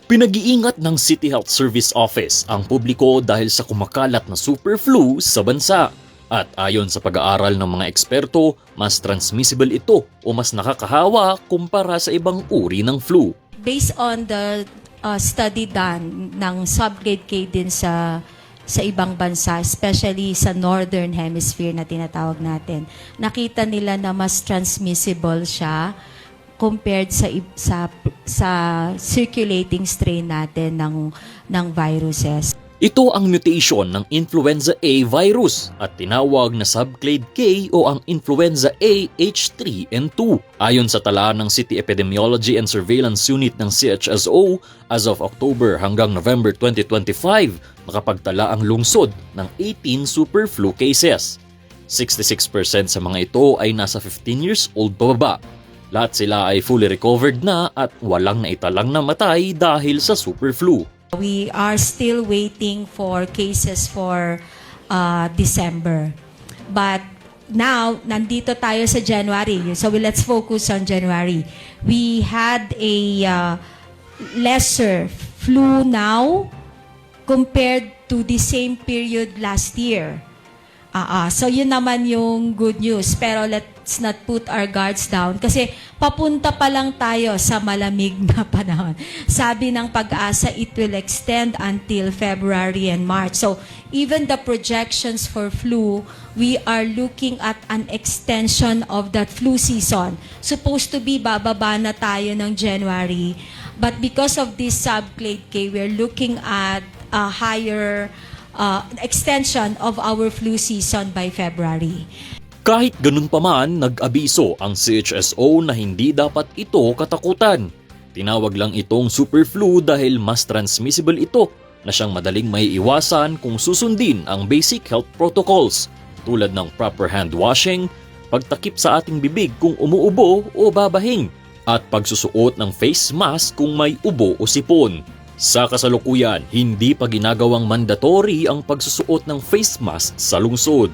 Pinag-iingat ng City Health Service Office ang publiko dahil sa kumakalat na super flu sa bansa. At ayon sa pag-aaral ng mga eksperto, mas transmissible ito o mas nakakahawa kumpara sa ibang uri ng flu. Based on the study done ng subgrade K din sa ibang bansa, especially sa Northern Hemisphere na tinatawag natin, nakita nila na mas transmissible siya compared sa circulating strain natin ng viruses. Ito ang mutation ng influenza A virus at tinawag na subclade K o ang influenza A H3N2. Ayon sa talaan ng City Epidemiology and Surveillance Unit ng CHSO, as of October hanggang November 2025, nakapagtala ang lungsod ng 18 super flu cases. 66% sa mga ito ay nasa 15 years old pababa. Lahat sila ay fully recovered na at walang naitalang namatay dahil sa super flu. We are still waiting for cases for December. But now, nandito tayo sa January. So let's focus on January. We had a lesser flu now compared to the same period last year. So yun naman yung good news. Pero let's not put our guards down kasi papunta pa lang tayo sa malamig na panahon. Sabi ng Pag-asa, it will extend until February and March. So even the projections for flu, we are looking at an extension of that flu season. Supposed to be bababa na tayo ng January. But because of this subclade K, we're looking at a higher extension of our flu season by February. Kahit ganun pa man, nag-abiso ang CHSO na hindi dapat ito katakutan. Tinawag lang itong super flu dahil mas transmissible ito na siyang madaling maiiwasan kung susundin ang basic health protocols tulad ng proper hand washing, pagtakip sa ating bibig kung umuubo o babahing, at pagsusuot ng face mask kung may ubo o sipon. Sa kasalukuyan, hindi pa ginagawang mandatory ang pagsusuot ng face mask sa lungsod.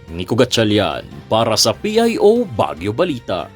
Nico Gatchalian para sa PIO Baguio Balita.